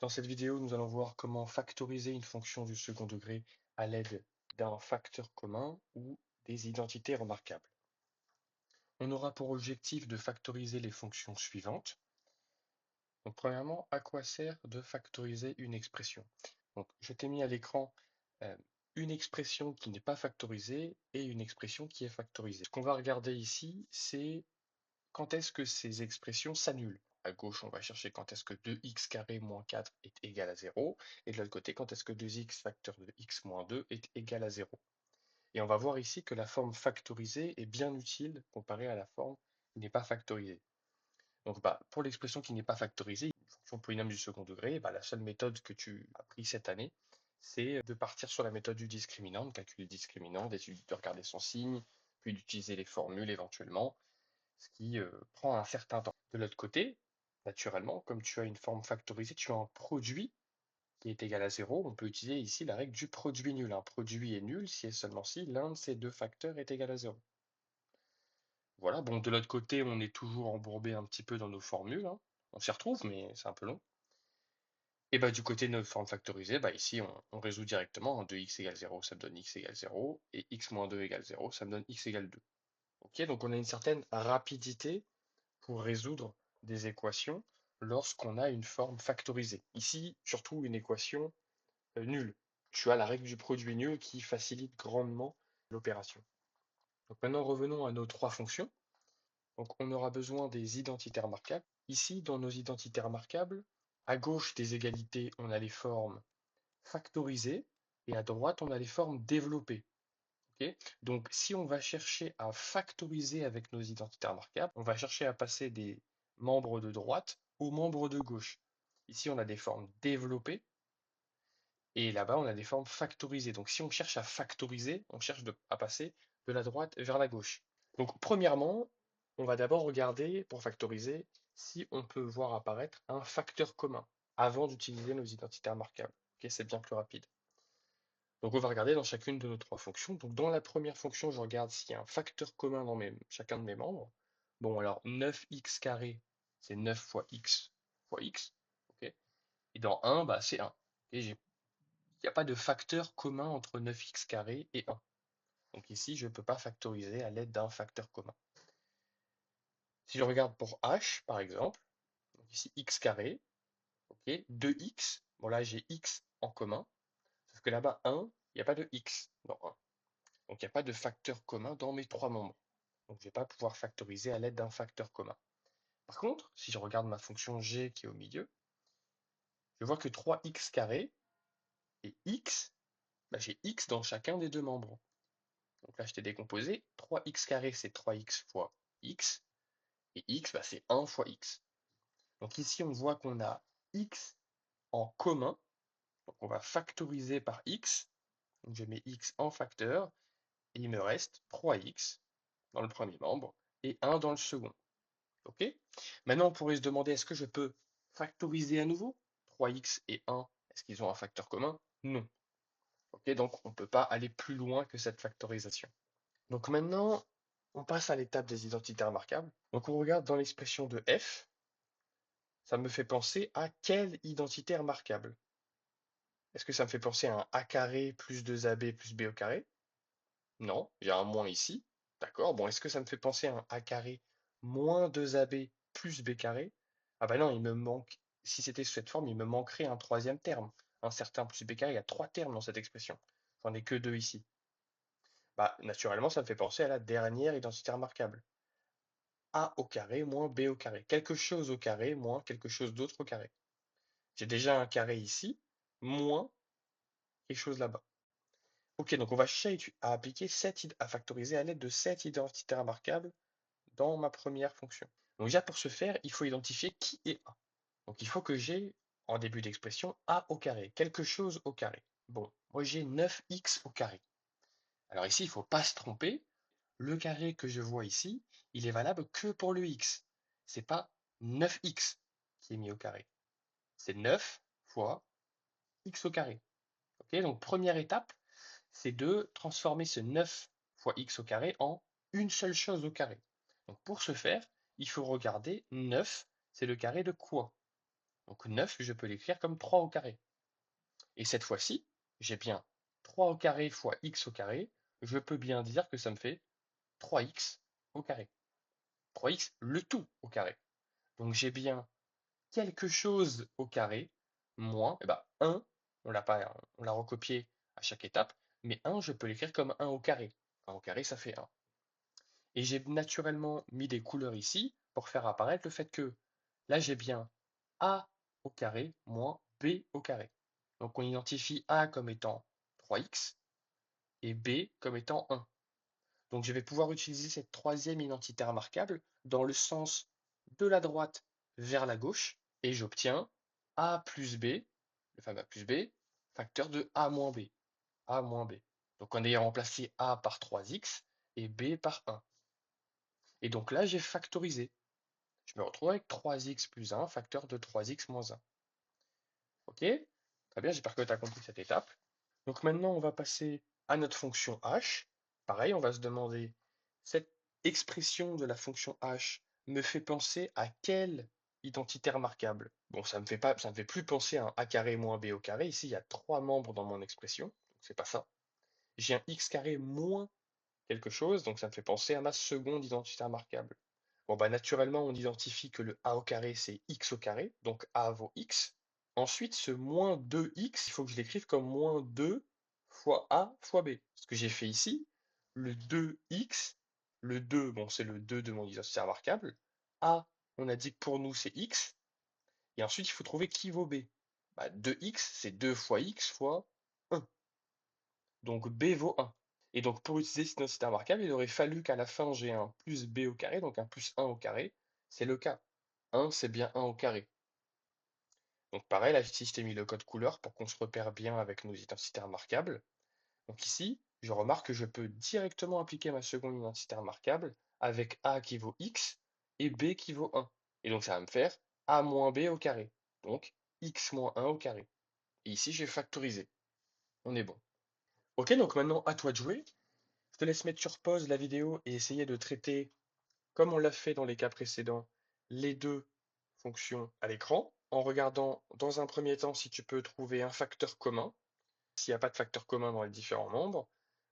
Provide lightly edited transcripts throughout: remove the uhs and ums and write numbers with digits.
Dans cette vidéo, nous allons voir comment factoriser une fonction du second degré à l'aide d'un facteur commun ou des identités remarquables. On aura pour objectif de factoriser les fonctions suivantes. Donc, premièrement, à quoi sert de factoriser une expression? Donc, je t'ai mis à l'écran euh, une expression qui n'est pas factorisée et une expression qui est factorisée. Ce qu'on va regarder ici, c'est quand est-ce que ces expressions s'annulent. À gauche, on va chercher quand est-ce que 2x carré moins 4 est égal à 0. Et de l'autre côté, quand est-ce que 2x facteur de x moins 2 est égal à 0. Et on va voir ici que la forme factorisée est bien utile comparée à la forme qui n'est pas factorisée. Donc pour l'expression qui n'est pas factorisée, une fonction polynôme du second degré, la seule méthode que tu as appris cette année, c'est de partir sur la méthode du discriminant, de calculer le discriminant, de regarder son signe, puis d'utiliser les formules éventuellement, ce qui prend un certain temps. De l'autre côté, naturellement, comme tu as une forme factorisée, tu as un produit qui est égal à 0. On peut utiliser ici la règle du produit nul. Un produit est nul si et seulement si l'un de ces deux facteurs est égal à 0. Voilà, bon, de l'autre côté, on est toujours embourbé un petit peu dans nos formules, hein. On s'y retrouve, mais c'est un peu long. Et du côté de notre forme factorisée, ici, on résout directement. 2x égale 0, ça me donne x égale 0, et x moins 2 égale 0, ça me donne x égale 2. Ok, donc on a une certaine rapidité pour résoudre des équations lorsqu'on a une forme factorisée. Ici, surtout une équation nulle. Tu as la règle du produit nul qui facilite grandement l'opération. Donc maintenant, revenons à nos trois fonctions. Donc on aura besoin des identités remarquables. Ici, dans nos identités remarquables, à gauche des égalités, on a les formes factorisées et à droite, on a les formes développées. Okay, donc si on va chercher à factoriser avec nos identités remarquables, on va chercher à passer des membres de droite aux membres de gauche. Ici, on a des formes développées et là-bas, on a des formes factorisées. Donc si on cherche à factoriser, on cherche à passer de la droite vers la gauche. Donc premièrement, on va d'abord regarder, pour factoriser, si on peut voir apparaître un facteur commun avant d'utiliser nos identités remarquables. Okay, c'est bien plus rapide. Donc on va regarder dans chacune de nos trois fonctions. Donc dans la première fonction, je regarde s'il y a un facteur commun dans chacun de mes membres. Bon, alors 9x carré, c'est 9 fois x fois x. Okay, et dans 1, c'est 1. Okay, il n'y a pas de facteur commun entre 9x carré et 1. Donc ici, je ne peux pas factoriser à l'aide d'un facteur commun. Si je regarde pour h, par exemple, donc ici x carré, ok, 2x, bon là j'ai x en commun, sauf que là-bas 1, il n'y a pas de x dans 1. Donc il n'y a pas de facteur commun dans mes trois membres. Donc je ne vais pas pouvoir factoriser à l'aide d'un facteur commun. Par contre, si je regarde ma fonction g qui est au milieu, je vois que 3x carré et x, j'ai x dans chacun des deux membres. Donc là, je t'ai décomposé. 3x carré, c'est 3x fois x. Et x, c'est 1 fois x. Donc ici, on voit qu'on a x en commun. Donc on va factoriser par x. Donc je mets x en facteur. Et il me reste 3x dans le premier membre et 1 dans le second. Ok? Maintenant, on pourrait se demander, est-ce que je peux factoriser à nouveau? 3x et 1, est-ce qu'ils ont un facteur commun? Non. Ok, donc on ne peut pas aller plus loin que cette factorisation. Donc maintenant, on passe à l'étape des identités remarquables. Donc on regarde dans l'expression de f, ça me fait penser à quelle identité remarquable? Est-ce que ça me fait penser à un a carré plus 2ab plus b au carré? Non, j'ai un moins ici. D'accord, bon, est-ce que ça me fait penser à un a carré moins 2ab plus b carré? Ah non, il me manque, si c'était sous cette forme, il me manquerait un troisième terme. Un certain plus b carré, il y a trois termes dans cette expression. J'en ai que deux ici. Naturellement, ça me fait penser à la dernière identité remarquable. A au carré moins b au carré. Quelque chose au carré moins quelque chose d'autre au carré. J'ai déjà un carré ici, moins quelque chose là-bas. Ok, donc on va chercher à appliquer à factoriser à l'aide de cette identité remarquable dans ma première fonction. Donc déjà pour ce faire, il faut identifier qui est A. Donc il faut que j'ai en début d'expression A au carré, quelque chose au carré. Bon, moi j'ai 9x au carré. Alors ici, il ne faut pas se tromper. Le carré que je vois ici, il est valable que pour le x. C'est pas 9x qui est mis au carré. C'est 9 fois x au carré. Ok, donc première étape, c'est de transformer ce 9 fois x au carré en une seule chose au carré. Donc pour ce faire, il faut regarder 9, c'est le carré de quoi? Donc 9, je peux l'écrire comme 3 au carré. Et cette fois-ci, j'ai bien 3 au carré fois x au carré. Je peux bien dire que ça me fait 3x au carré. 3x le tout au carré. Donc j'ai bien quelque chose au carré moins 1, on l'a recopié à chaque étape, mais 1, je peux l'écrire comme 1 au carré. 1 au carré, ça fait 1. Et j'ai naturellement mis des couleurs ici pour faire apparaître le fait que là, j'ai bien a au carré moins b au carré. Donc on identifie a comme étant 3x et b comme étant 1. Donc je vais pouvoir utiliser cette troisième identité remarquable dans le sens de la droite vers la gauche et j'obtiens a plus b, le fameux a plus b, facteur de a moins b. A moins b. Donc en ayant remplacé a par 3x et b par 1. Et donc là, j'ai factorisé. Je me retrouve avec 3x plus 1, facteur de 3x moins 1. Ok? Très bien, j'espère que tu as compris cette étape. Donc maintenant, on va passer à notre fonction h. Pareil, on va se demander, cette expression de la fonction h me fait penser à quelle identité remarquable? Bon, ça me fait plus penser à un a carré moins b au carré. Ici, il y a trois membres dans mon expression, donc c'est pas ça. J'ai un x carré moins quelque chose, donc ça me fait penser à ma seconde identité remarquable. Bon, bah naturellement, on identifie que le a au carré, c'est x au carré, donc a vaut x. Ensuite, ce moins 2x, il faut que je l'écrive comme moins 2 fois a fois b. Ce que j'ai fait ici, le 2x, le 2, bon, c'est le 2 de mon identité remarquable. A, on a dit que pour nous, c'est x. Et ensuite, il faut trouver qui vaut b. Bah, 2x, c'est 2 fois x fois 1. Donc b vaut 1. Et donc pour utiliser cette identité remarquable, il aurait fallu qu'à la fin j'ai un plus b au carré, donc un plus 1 au carré. C'est le cas. 1, c'est bien 1 au carré. Donc pareil, là ici je t'ai mis le code couleur pour qu'on se repère bien avec nos identités remarquables. Donc ici, je remarque que je peux directement appliquer ma seconde identité remarquable avec a qui vaut x et b qui vaut 1. Et donc ça va me faire a moins b au carré. Donc x moins 1 au carré. Et ici j'ai factorisé. On est bon. Ok, donc maintenant à toi de jouer. Je te laisse mettre sur pause la vidéo et essayer de traiter, comme on l'a fait dans les cas précédents, les deux fonctions à l'écran, en regardant dans un premier temps si tu peux trouver un facteur commun. S'il n'y a pas de facteur commun dans les différents nombres,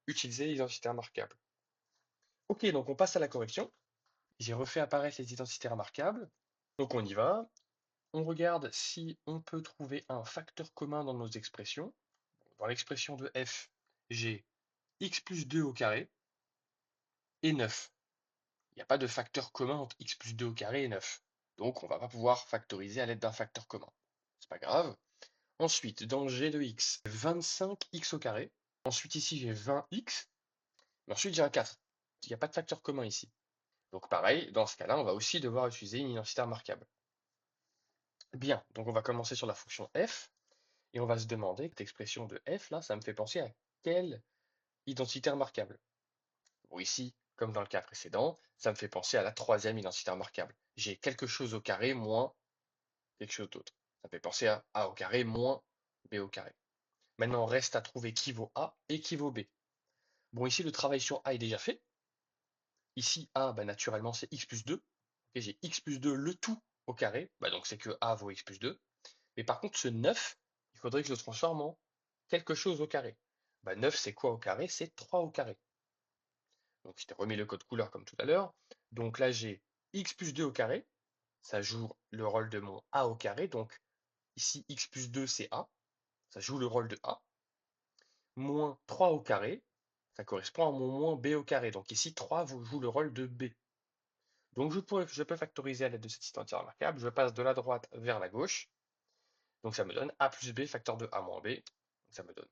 utiliser l'identité remarquable. Ok, donc on passe à la correction. J'ai refait apparaître les identités remarquables. Donc on y va. On regarde si on peut trouver un facteur commun dans nos expressions. Dans l'expression de f, j'ai x plus 2 au carré et 9. Il n'y a pas de facteur commun entre x plus 2 au carré et 9. Donc on ne va pas pouvoir factoriser à l'aide d'un facteur commun. C'est pas grave. Ensuite, dans g de x, 25x au carré. Ensuite ici j'ai 20x. Mais ensuite j'ai un 4. Il n'y a pas de facteur commun ici. Donc pareil, dans ce cas-là, on va aussi devoir utiliser une identité remarquable. Bien, donc on va commencer sur la fonction f. Et on va se demander, cette expression de f, là, ça me fait penser à quelle identité remarquable? Bon, ici, comme dans le cas précédent, ça me fait penser à la troisième identité remarquable. J'ai quelque chose au carré moins quelque chose d'autre. Ça me fait penser à a au carré moins b au carré. Maintenant, reste à trouver qui vaut a et qui vaut b. Bon, ici, le travail sur a est déjà fait. Ici, a, bah, naturellement, c'est x plus 2. Ok, j'ai x plus 2 le tout au carré. Bah, donc, c'est que a vaut x plus 2. Mais par contre, ce 9, il faudrait que je le transforme en quelque chose au carré. Bah, 9, c'est quoi au carré? C'est 3 au carré. Donc, je t'ai remis le code couleur comme tout à l'heure. Donc là, j'ai x plus 2 au carré. Ça joue le rôle de mon a au carré. Donc, ici, x plus 2, c'est a. Ça joue le rôle de a. Moins 3 au carré, ça correspond à mon moins b au carré. Donc ici, 3 joue le rôle de b. Donc je peux factoriser à l'aide de cette identité remarquable. Je passe de la droite vers la gauche. Donc ça me donne a plus b facteur de a moins b. Donc ça me donne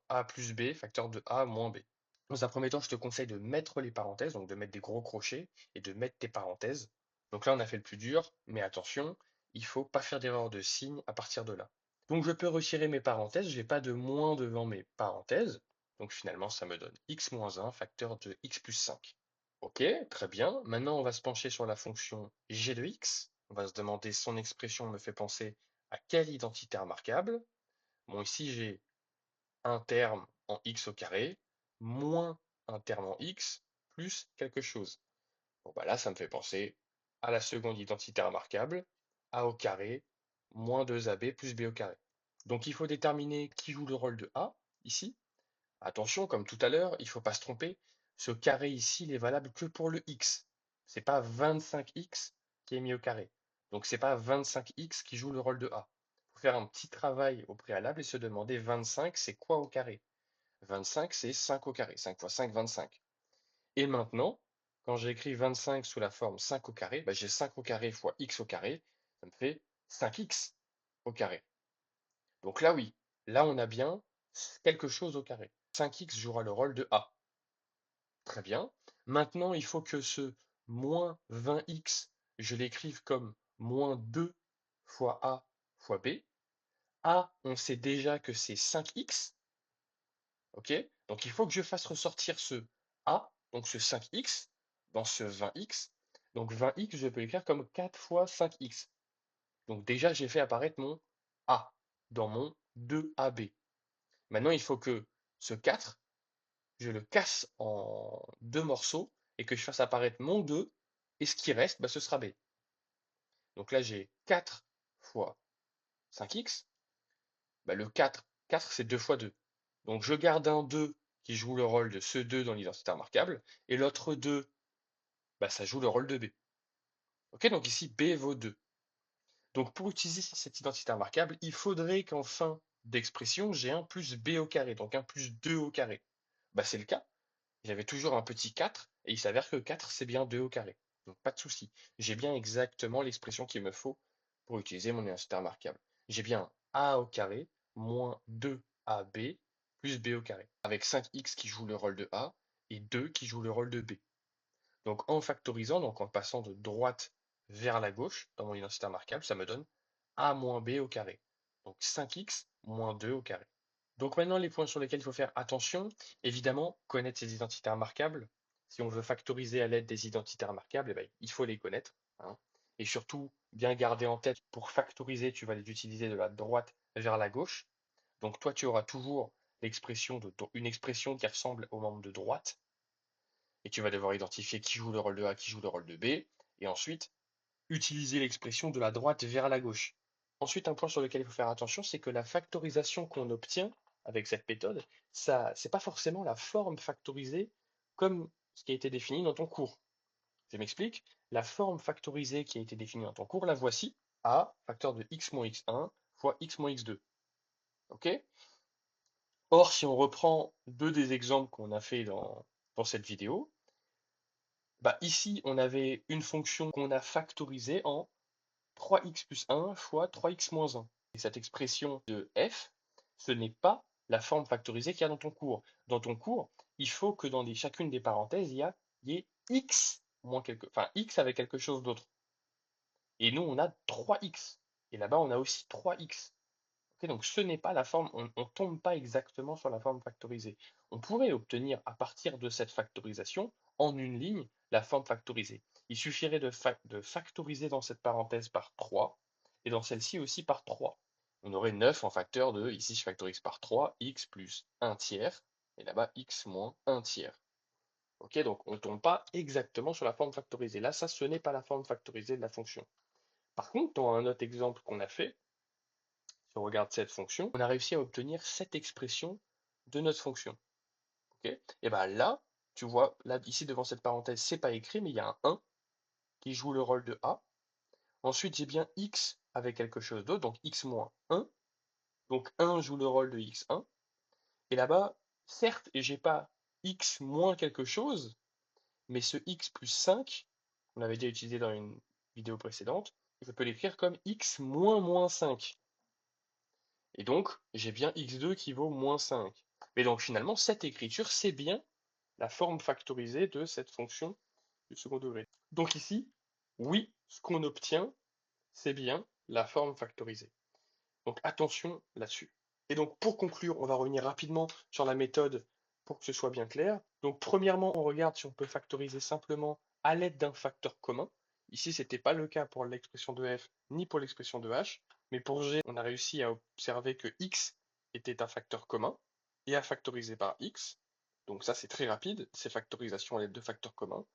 a plus b facteur de a moins b. Dans un premier temps, je te conseille de mettre les parenthèses, donc de mettre des gros crochets et de mettre tes parenthèses. Donc là, on a fait le plus dur, mais attention, il ne faut pas faire d'erreur de signe à partir de là. Donc je peux retirer mes parenthèses, je n'ai pas de moins devant mes parenthèses. Donc finalement, ça me donne x moins 1 facteur de x plus 5. Ok, très bien. Maintenant, on va se pencher sur la fonction g de x. On va se demander son expression me fait penser à quelle identité remarquable. Bon, ici, j'ai un terme en x au carré, moins un terme en x, plus quelque chose. Bon, bah là, ça me fait penser à la seconde identité remarquable, a au carré moins 2ab plus b au carré. Donc il faut déterminer qui joue le rôle de a, ici. Attention, comme tout à l'heure, il ne faut pas se tromper. Ce carré ici, il est valable que pour le x. Ce n'est pas 25x qui est mis au carré. Donc ce n'est pas 25x qui joue le rôle de a. Il faut faire un petit travail au préalable et se demander 25, c'est quoi au carré? 25, c'est 5 au carré. 5 fois 5, 25. Et maintenant, quand j'écris 25 sous la forme 5 au carré, bah, j'ai 5 au carré fois x au carré, ça me fait 5x au carré. Donc là, oui, là, on a bien quelque chose au carré. 5x jouera le rôle de a. Très bien. Maintenant, il faut que ce moins 20x, je l'écrive comme moins 2 fois a fois b. A, on sait déjà que c'est 5x. OK? Donc il faut que je fasse ressortir ce a, donc ce 5x, dans ce 20x. Donc 20x, je peux l'écrire comme 4 fois 5x. Donc déjà, j'ai fait apparaître mon a dans mon 2ab. Maintenant, il faut que ce 4, je le casse en deux morceaux et que je fasse apparaître mon 2. Et ce qui reste, bah, ce sera b. Donc là, j'ai 4 fois 5x. Bah, le 4, c'est 2 fois 2. Donc je garde un 2 qui joue le rôle de ce 2 dans l'identité remarquable, et l'autre 2, bah, ça joue le rôle de b. Ok, donc ici b vaut 2. Donc pour utiliser cette identité remarquable, il faudrait qu'en fin d'expression, j'ai un plus b au carré, donc un plus 2 au carré. Bah, c'est le cas. J'avais toujours un petit 4, et il s'avère que 4, c'est bien 2 au carré. Donc pas de souci. J'ai bien exactement l'expression qu'il me faut pour utiliser mon identité remarquable. J'ai bien a au carré moins 2ab plus b au carré, avec 5x qui joue le rôle de a et 2 qui joue le rôle de b. Donc en factorisant, donc en passant de droite vers la gauche dans mon identité remarquable, ça me donne a moins b au carré. Donc 5x moins 2 au carré. Donc maintenant, les points sur lesquels il faut faire attention, évidemment, connaître ces identités remarquables. Si on veut factoriser à l'aide des identités remarquables, eh ben, il faut les connaître, hein. Et surtout, bien garder en tête, pour factoriser, tu vas les utiliser de la droite vers la gauche. Donc toi, tu auras toujours une expression qui ressemble au membre de droite, et tu vas devoir identifier qui joue le rôle de A, qui joue le rôle de B, et ensuite utiliser l'expression de la droite vers la gauche. Ensuite, un point sur lequel il faut faire attention, c'est que la factorisation qu'on obtient avec cette méthode, ça, c'est pas forcément la forme factorisée comme ce qui a été défini dans ton cours. Je m'explique. La forme factorisée qui a été définie dans ton cours, la voici. A, facteur de x moins x1 fois x moins x2. OK? Or, si on reprend deux des exemples qu'on a fait dans cette vidéo, bah ici, on avait une fonction qu'on a factorisée en 3x plus 1 fois 3x moins 1. Et cette expression de f, ce n'est pas la forme factorisée qu'il y a dans ton cours. Dans ton cours, il faut que dans chacune des parenthèses, il y ait x moins enfin x avec quelque chose d'autre. Et nous, on a 3x. Et là-bas, on a aussi 3x. Ok, donc ce n'est pas la forme, on ne tombe pas exactement sur la forme factorisée. On pourrait obtenir à partir de cette factorisation, en une ligne, la forme factorisée. Il suffirait de factoriser dans cette parenthèse par 3 et dans celle-ci aussi par 3. On aurait 9 en facteur de, ici je factorise par 3, x plus 1 tiers, et là-bas x moins 1 tiers. Ok, donc on ne tombe pas exactement sur la forme factorisée. Là, ça, ce n'est pas la forme factorisée de la fonction. Par contre, dans un autre exemple qu'on a fait, si on regarde cette fonction, on a réussi à obtenir cette expression de notre fonction. Okay, et bien là, tu vois, là, ici devant cette parenthèse, c'est pas écrit, mais il y a un 1 qui joue le rôle de A. Ensuite, j'ai bien x avec quelque chose d'autre, donc x moins 1. Donc 1 joue le rôle de x1. Et là-bas, certes, j'ai pas x moins quelque chose, mais ce x plus 5, qu'on avait déjà utilisé dans une vidéo précédente, je peux l'écrire comme x moins moins 5. Et donc, j'ai bien x2 qui vaut moins 5. Mais donc finalement, cette écriture, c'est bien la forme factorisée de cette fonction du second degré. Donc ici, oui, ce qu'on obtient, c'est bien la forme factorisée. Donc attention là-dessus. Et donc pour conclure, on va revenir rapidement sur la méthode pour que ce soit bien clair. Donc premièrement, on regarde si on peut factoriser simplement à l'aide d'un facteur commun. Ici, ce n'était pas le cas pour l'expression de f ni pour l'expression de h, mais pour g, on a réussi à observer que x était un facteur commun et à factoriser par x. Donc ça, c'est très rapide, ces factorisations à l'aide de facteurs communs.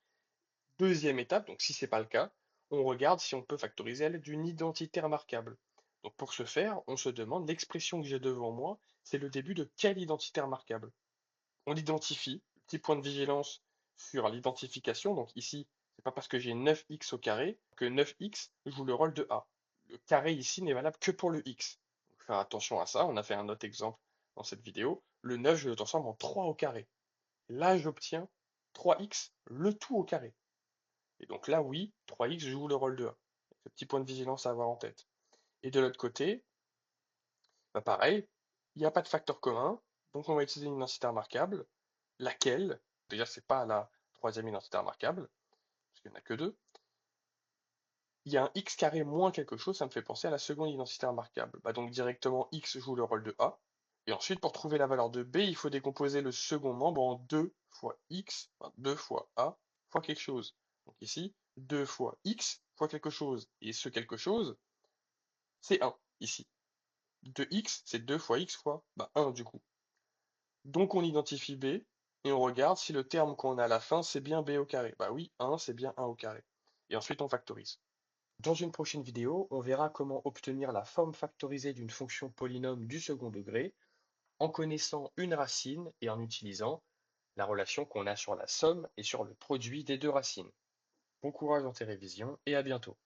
Deuxième étape, donc si ce n'est pas le cas, On regarde si on peut factoriser à l'aide d'une identité remarquable. Donc pour ce faire, on se demande l'expression que j'ai devant moi, c'est le début de quelle identité remarquable? On l'identifie, petit point de vigilance sur l'identification. Donc ici, c'est pas parce que j'ai 9x au carré que 9x joue le rôle de A. Le carré ici n'est valable que pour le x. Donc, faire attention à ça, on a fait un autre exemple dans cette vidéo. Le 9, je le transforme en 3 au carré. Là, j'obtiens 3x, le tout au carré. Et donc là, oui, 3x joue le rôle de A. Ce petit point de vigilance à avoir en tête. Et de l'autre côté, bah pareil, il n'y a pas de facteur commun, donc on va utiliser une identité remarquable, laquelle, déjà c'est pas la troisième identité remarquable, parce qu'il n'y en a que deux, il y a un x carré moins quelque chose, ça me fait penser à la seconde identité remarquable. Bah donc directement x joue le rôle de A, et ensuite pour trouver la valeur de B, il faut décomposer le second membre en 2 fois x, enfin 2 fois A, fois quelque chose. Donc ici, 2 fois x fois quelque chose, et ce quelque chose, c'est 1, ici. 2x, c'est 2 fois x fois 1 du coup. Donc on identifie B et on regarde si le terme qu'on a à la fin c'est bien B au carré. Bah oui, 1 c'est bien 1 au carré. Et ensuite on factorise. Dans une prochaine vidéo, on verra comment obtenir la forme factorisée d'une fonction polynôme du second degré en connaissant une racine et en utilisant la relation qu'on a sur la somme et sur le produit des deux racines. Bon courage dans tes révisions et à bientôt.